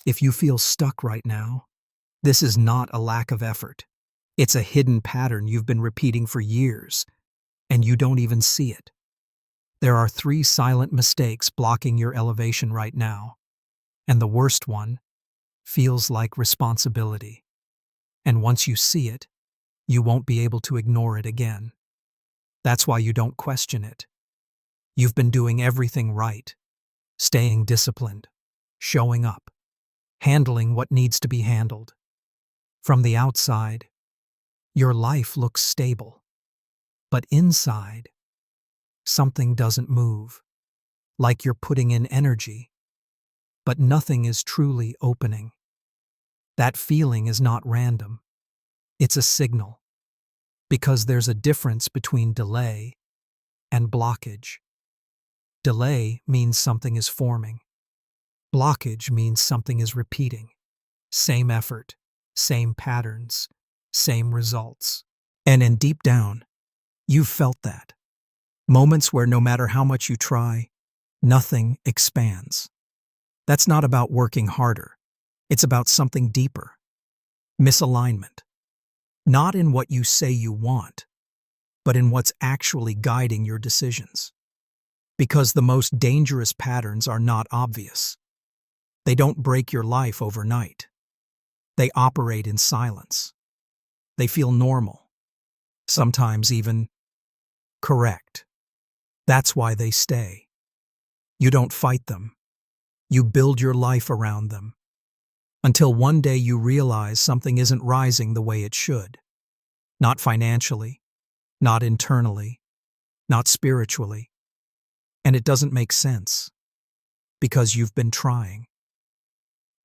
If you feel stuck right now, this is not a lack of effort. It's a hidden pattern you've been repeating for years, and you don't even see it. There are 3 silent mistakes blocking your elevation right now, and the worst one feels like responsibility. And once you see it, you won't be able to ignore it again. That's why you don't question it. You've been doing everything right, staying disciplined, showing up, handling what needs to be handled. From the outside, your life looks stable, but inside, something doesn't move, like you're putting in energy, but nothing is truly opening. That feeling is not random. It's a signal, because there's a difference between delay and blockage. Delay means something is forming. Blockage means something is repeating. Same effort, same patterns, same results. And in deep down, you've felt that. Moments where no matter how much you try, nothing expands. That's not about working harder. It's about something deeper. Misalignment. Not in what you say you want, but in what's actually guiding your decisions. Because the most dangerous patterns are not obvious. They don't break your life overnight. They operate in silence. They feel normal, sometimes even correct. That's why they stay. You don't fight them. You build your life around them. Until one day you realize something isn't rising the way it should. Not financially, not internally, not spiritually. And it doesn't make sense, because you've been trying.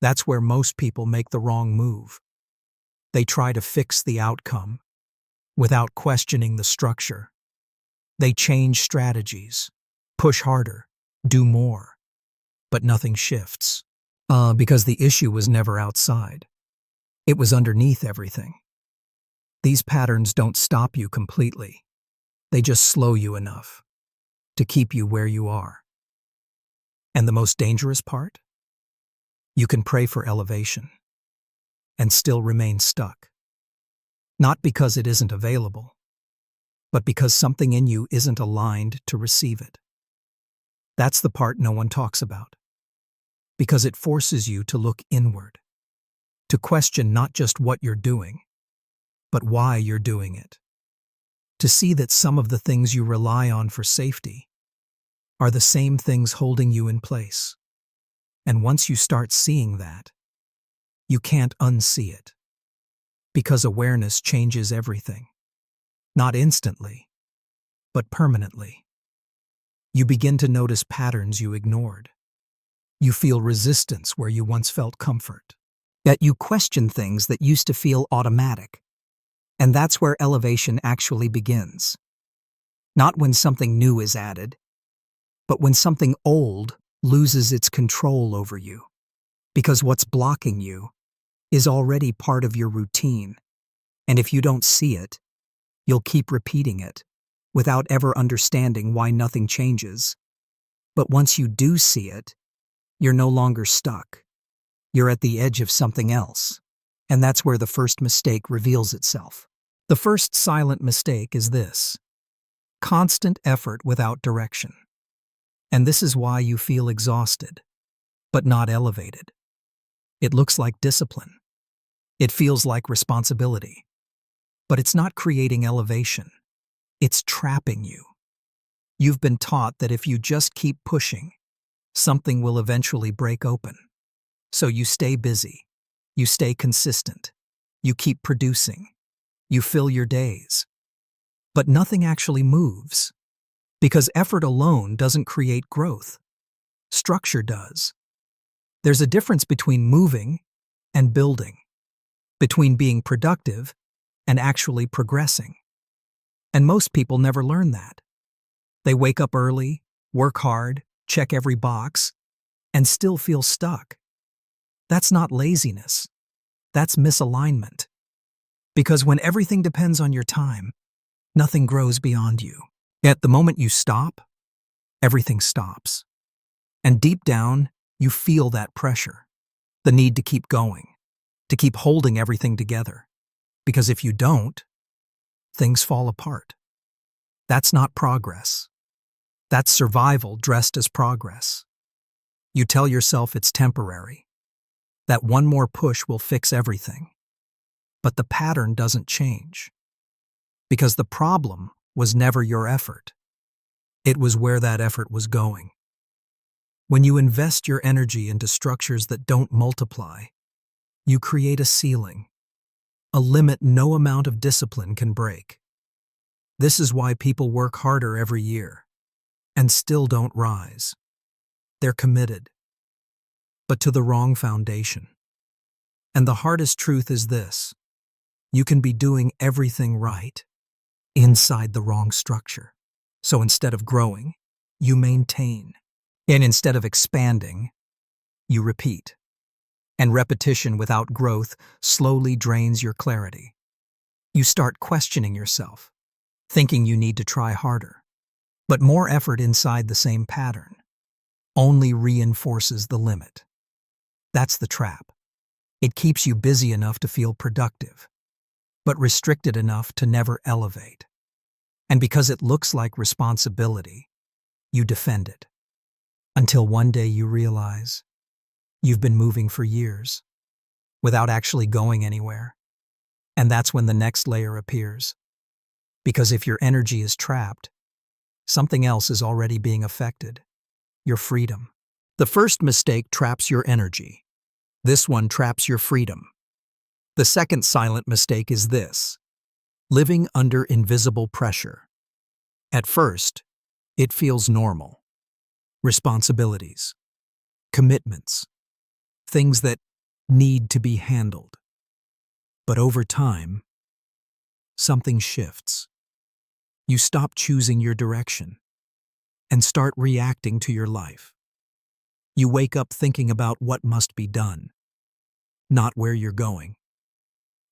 That's where most people make the wrong move. They try to fix the outcome without questioning the structure. They change strategies, push harder, do more, but nothing shifts. Because the issue was never outside. It was underneath everything. These patterns don't stop you completely. They just slow you enough to keep you where you are. And the most dangerous part? You can pray for elevation and still remain stuck. Not because it isn't available, but because something in you isn't aligned to receive it. That's the part no one talks about. Because it forces you to look inward, to question not just what you're doing, but why you're doing it. To see that some of the things you rely on for safety are the same things holding you in place. And once you start seeing that, you can't unsee it. Because awareness changes everything. Not instantly, but permanently. You begin to notice patterns you ignored. You feel resistance where you once felt comfort. Yet you question things that used to feel automatic. And that's where elevation actually begins. Not when something new is added, but when something old loses its control over you. Because what's blocking you is already part of your routine. And if you don't see it, you'll keep repeating it without ever understanding why nothing changes. But once you do see it, you're no longer stuck. You're at the edge of something else. And that's where the first mistake reveals itself. The first silent mistake is this: constant effort without direction. And this is why you feel exhausted, but not elevated. It looks like discipline. It feels like responsibility. But it's not creating elevation. It's trapping you. You've been taught that if you just keep pushing, something will eventually break open. So you stay busy. You stay consistent. You keep producing. You fill your days. But nothing actually moves. Because effort alone doesn't create growth. Structure does. There's a difference between moving and building. Between being productive and actually progressing. And most people never learn that. They wake up early, work hard, check every box, and still feel stuck. That's not laziness. That's misalignment. Because when everything depends on your time, nothing grows beyond you. Yet the moment you stop, everything stops. And deep down, you feel that pressure. The need to keep going, to keep holding everything together. Because if you don't, things fall apart. That's not progress. That's survival dressed as progress. You tell yourself it's temporary, that one more push will fix everything. But the pattern doesn't change. Because the problem was never your effort. It was where that effort was going. When you invest your energy into structures that don't multiply, you create a ceiling, a limit no amount of discipline can break. This is why people work harder every year and still don't rise. They're committed, but to the wrong foundation. And the hardest truth is this: you can be doing everything right inside the wrong structure. So instead of growing, you maintain. And instead of expanding, you repeat. And repetition without growth slowly drains your clarity. You start questioning yourself, thinking you need to try harder. But more effort inside the same pattern only reinforces the limit. That's the trap. It keeps you busy enough to feel productive, but restricted enough to never elevate. And because it looks like responsibility, you defend it. Until one day you realize you've been moving for years without actually going anywhere. And that's when the next layer appears. Because if your energy is trapped, something else is already being affected: your freedom. The first mistake traps your energy. This one traps your freedom. The second silent mistake is this: living under invisible pressure. At first, it feels normal. Responsibilities, commitments, things that need to be handled. But over time, something shifts. You stop choosing your direction and start reacting to your life. You wake up thinking about what must be done, not where you're going.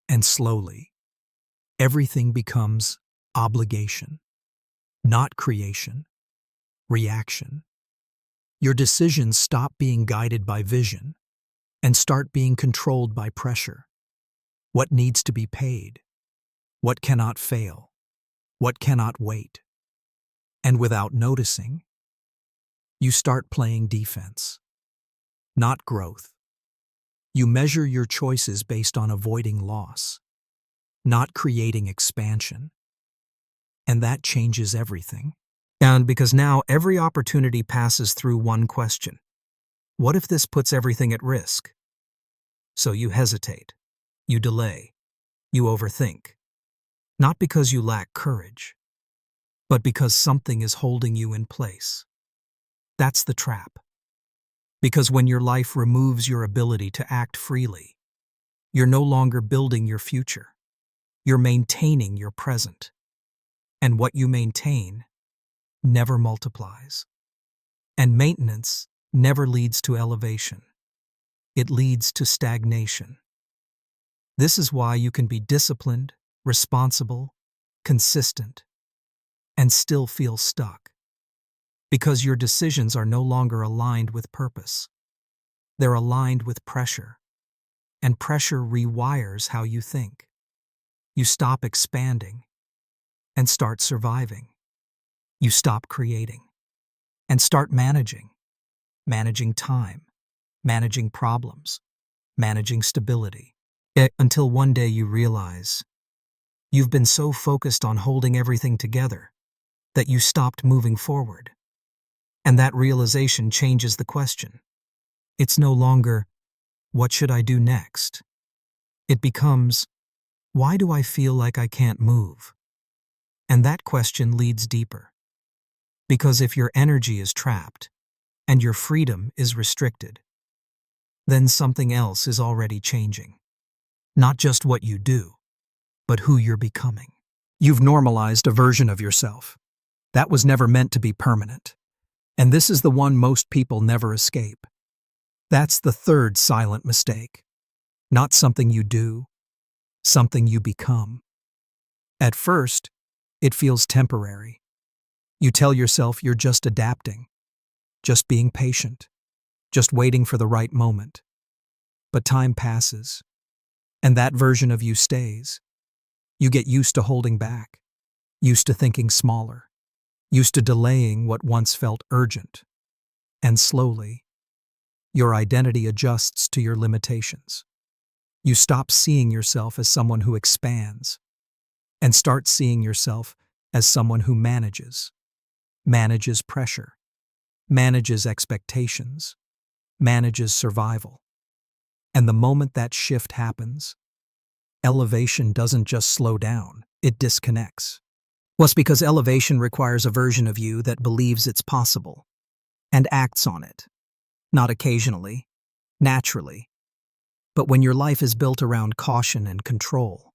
And slowly, everything becomes obligation, not creation, reaction. Your decisions stop being guided by vision and start being controlled by pressure. What needs to be paid? What cannot fail? What cannot wait? And without noticing, you start playing defense, not growth. You measure your choices based on avoiding loss, not creating expansion. And that changes everything. And because now every opportunity passes through one question: what if this puts everything at risk? So you hesitate, you delay, you overthink. Not because you lack courage, but because something is holding you in place. That's the trap. Because when your life removes your ability to act freely, you're no longer building your future. You're maintaining your present. And what you maintain never multiplies. And maintenance never leads to elevation. It leads to stagnation. This is why you can be disciplined, responsible, consistent, and still feel stuck. Because your decisions are no longer aligned with purpose. They're aligned with pressure. And pressure rewires how you think. You stop expanding and start surviving. You stop creating and start managing. Managing time, managing problems, managing stability. Until one day you realize you've been so focused on holding everything together that you stopped moving forward. And that realization changes the question. It's no longer, what should I do next? It becomes, why do I feel like I can't move? And that question leads deeper. Because if your energy is trapped and your freedom is restricted, then something else is already changing. Not just what you do, but who you're becoming. You've normalized a version of yourself that was never meant to be permanent. And this is the one most people never escape. That's the third silent mistake. Not something you do, something you become. At first, it feels temporary. You tell yourself you're just adapting, just being patient, just waiting for the right moment. But time passes, and that version of you stays. You get used to holding back, used to thinking smaller, used to delaying what once felt urgent. And slowly, your identity adjusts to your limitations. You stop seeing yourself as someone who expands and start seeing yourself as someone who manages pressure, manages expectations, manages survival. And the moment that shift happens, elevation doesn't just slow down, it disconnects. Well, it's because elevation requires a version of you that believes it's possible and acts on it, not occasionally, naturally, but when your life is built around caution and control.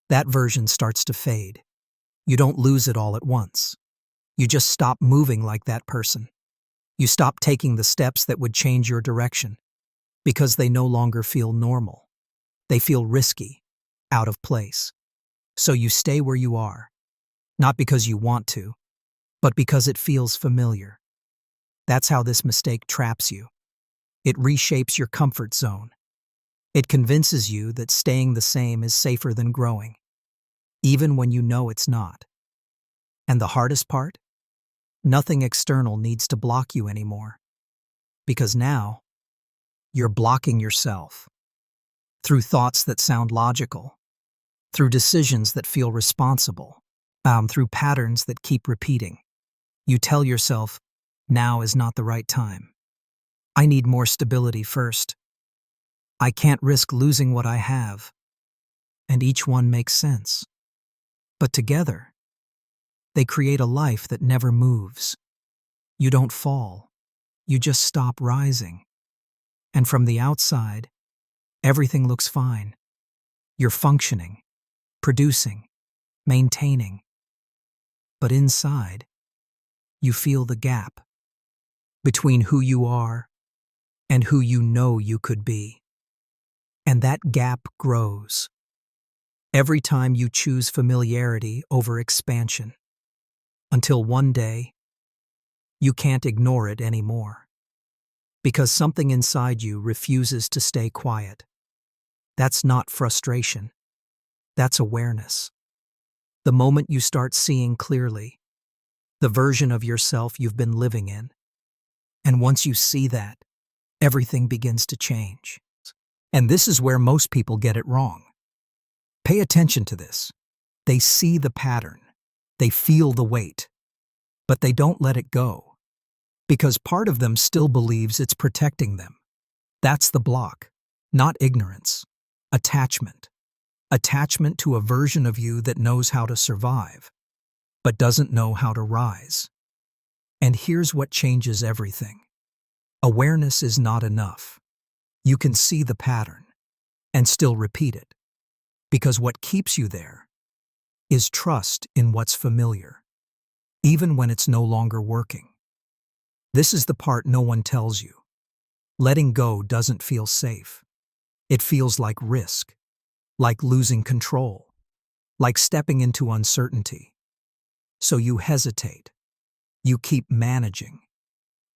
That version starts to fade. You don't lose it all at once. You just stop moving like that person. You stop taking the steps that would change your direction because they no longer feel normal. They feel risky, out of place. So you stay where you are, not because you want to, but because it feels familiar. That's how this mistake traps you. It reshapes your comfort zone. It convinces you that staying the same is safer than growing, even when you know it's not. And the hardest part? Nothing external needs to block you anymore. Because now, you're blocking yourself. Through thoughts that sound logical, through decisions that feel responsible, through patterns that keep repeating. You tell yourself, now is not the right time. I need more stability first. I can't risk losing what I have. And each one makes sense. But together, they create a life that never moves. You don't fall. You just stop rising. And from the outside, everything looks fine. You're functioning, producing, maintaining. But inside, you feel the gap between who you are and who you know you could be. And that gap grows every time you choose familiarity over expansion, until one day, you can't ignore it anymore. Because something inside you refuses to stay quiet. That's not frustration. That's awareness. The moment you start seeing clearly, the version of yourself you've been living in. And once you see that, everything begins to change. And this is where most people get it wrong. Pay attention to this. They see the pattern. They feel the weight. But they don't let it go. Because part of them still believes it's protecting them. That's the block, not ignorance. Attachment. Attachment to a version of you that knows how to survive, but doesn't know how to rise. And here's what changes everything. Awareness is not enough. You can see the pattern and still repeat it. Because what keeps you there is trust in what's familiar, even when it's no longer working. This is the part no one tells you. Letting go doesn't feel safe. It feels like risk, like losing control, like stepping into uncertainty. So you hesitate. You keep managing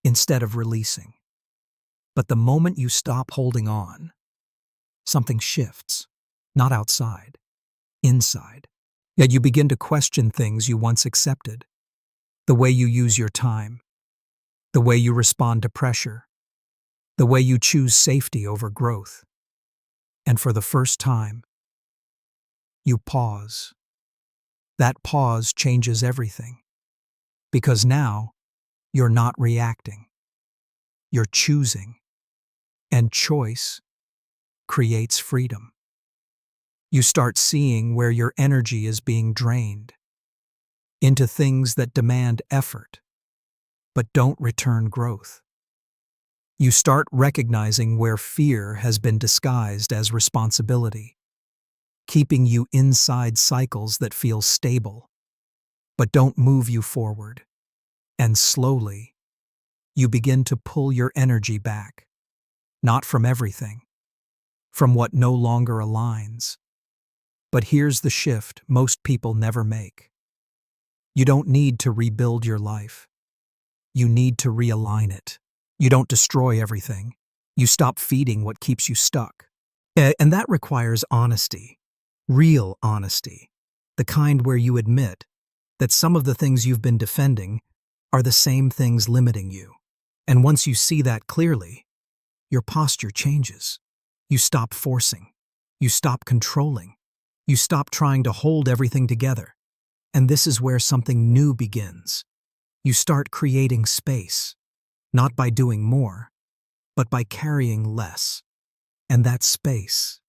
instead of releasing. But the moment you stop holding on, something shifts, not outside, inside. Yet you begin to question things you once accepted. The way you use your time, the way you respond to pressure, the way you choose safety over growth. And for the first time, you pause. That pause changes everything. Because now, you're not reacting. You're choosing. And choice creates freedom. You start seeing where your energy is being drained into things that demand effort, but don't return growth. You start recognizing where fear has been disguised as responsibility, keeping you inside cycles that feel stable, but don't move you forward. And slowly, you begin to pull your energy back, not from everything, from what no longer aligns. But here's the shift most people never make. You don't need to rebuild your life. You need to realign it. You don't destroy everything. You stop feeding what keeps you stuck. And that requires honesty, real honesty, the kind where you admit that some of the things you've been defending are the same things limiting you. And once you see that clearly, your posture changes. You stop forcing. You stop controlling. You stop trying to hold everything together. And this is where something new begins. You start creating space, not by doing more, but by carrying less. And that space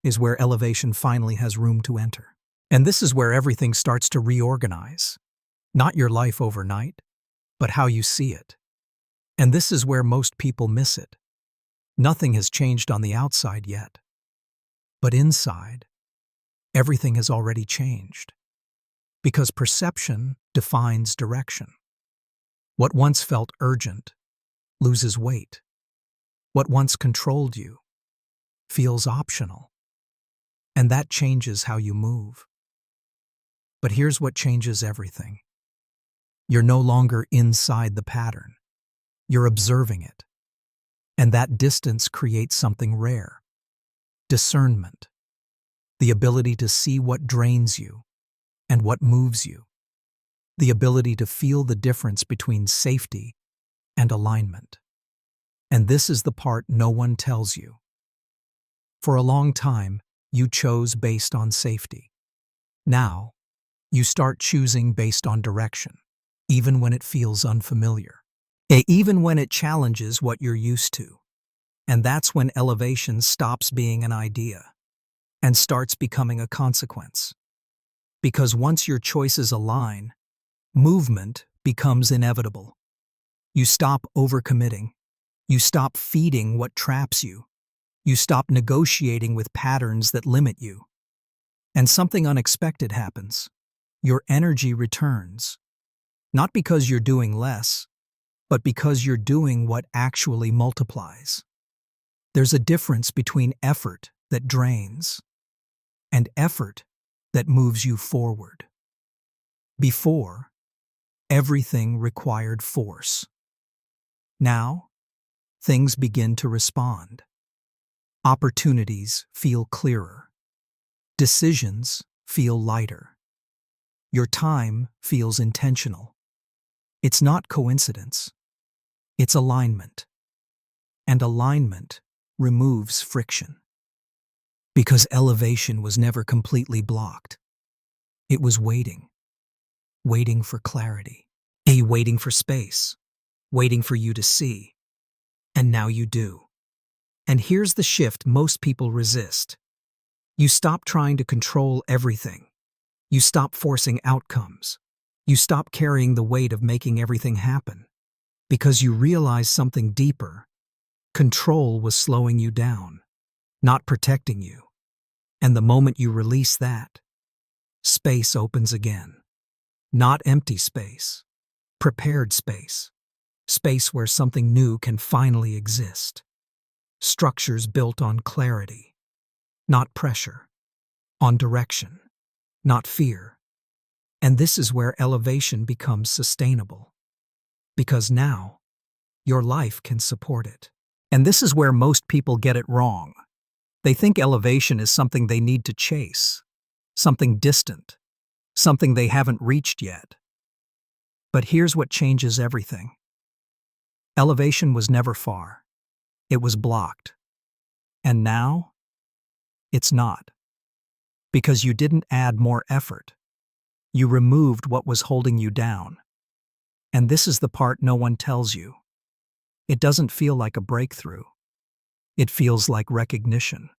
is where elevation finally has room to enter. And this is where everything starts to reorganize. Not your life overnight, but how you see it. And this is where most people miss it. Nothing has changed on the outside yet. But inside, everything has already changed. Because perception defines direction. What once felt urgent loses weight. What once controlled you feels optional. And that changes how you move. But here's what changes everything. You're no longer inside the pattern. You're observing it. And that distance creates something rare. Discernment. The ability to see what drains you and what moves you. The ability to feel the difference between safety and alignment. And this is the part no one tells you. For a long time, you chose based on safety. Now, you start choosing based on direction, even when it feels unfamiliar. Even when it challenges what you're used to. And that's when elevation stops being an idea and starts becoming a consequence. Because once your choices align, movement becomes inevitable. You stop overcommitting. You stop feeding what traps you. You stop negotiating with patterns that limit you. And something unexpected happens. Your energy returns. Not because you're doing less, but because you're doing what actually multiplies. There's a difference between effort that drains and effort that moves you forward. Before, everything required force. Now, things begin to respond. Opportunities feel clearer. Decisions feel lighter. Your time feels intentional. It's not coincidence. It's alignment. And alignment removes friction. Because elevation was never completely blocked. It was waiting. Waiting for clarity. Waiting for space. Waiting for you to see. And now you do. And here's the shift most people resist. You stop trying to control everything. You stop forcing outcomes. You stop carrying the weight of making everything happen. Because you realize something deeper. Control was slowing you down, not protecting you. And the moment you release that, space opens again. Not empty space, prepared space. Space where something new can finally exist. Structures built on clarity, not pressure. On direction, not fear. And this is where elevation becomes sustainable. Because now, your life can support it. And this is where most people get it wrong. They think elevation is something they need to chase, something distant, something they haven't reached yet. But here's what changes everything. Elevation was never far. It was blocked. And now, it's not. Because you didn't add more effort. You removed what was holding you down. And this is the part no one tells you. It doesn't feel like a breakthrough. It feels like recognition.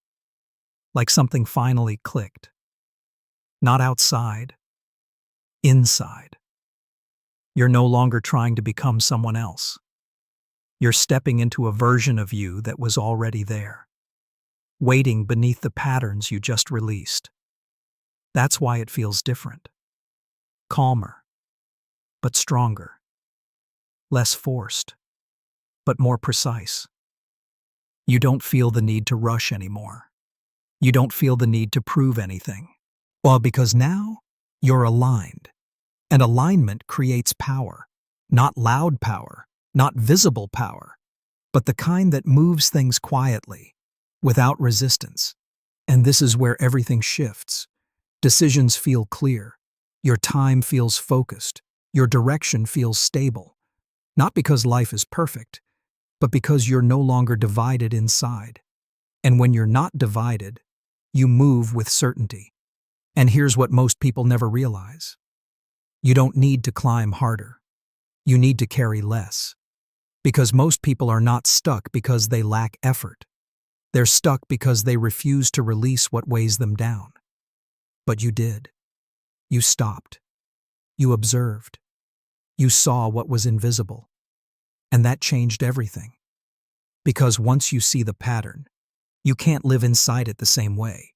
Like something finally clicked. Not outside. Inside. You're no longer trying to become someone else. You're stepping into a version of you that was already there. Waiting beneath the patterns you just released. That's why it feels different. Calmer, but stronger. Less forced, but more precise. You don't feel the need to rush anymore. You don't feel the need to prove anything. Well, because now you're aligned. And alignment creates power. Not loud power, not visible power, but the kind that moves things quietly, without resistance. And this is where everything shifts. Decisions feel clear. Your time feels focused. Your direction feels stable. Not because life is perfect, but because you're no longer divided inside. And when you're not divided, you move with certainty. And here's what most people never realize. You don't need to climb harder. You need to carry less. Because most people are not stuck because they lack effort. They're stuck because they refuse to release what weighs them down. But you did. You stopped. You observed. You saw what was invisible. And that changed everything. Because once you see the pattern, you can't live inside it the same way.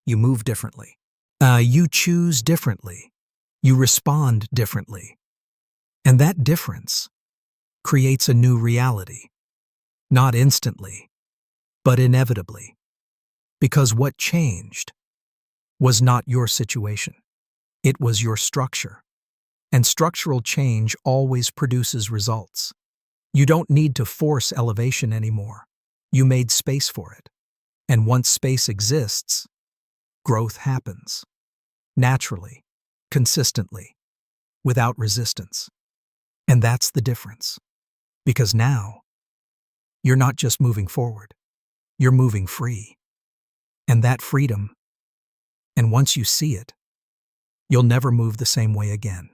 You move differently. You choose differently. You respond differently. And that difference creates a new reality. Not instantly, but inevitably. Because what changed was not your situation. It was your structure. And structural change always produces results. You don't need to force elevation anymore. You made space for it. And once space exists, growth happens. Naturally, consistently, without resistance. And that's the difference. Because now, you're not just moving forward. You're moving free. And that freedom, and once you see it, you'll never move the same way again.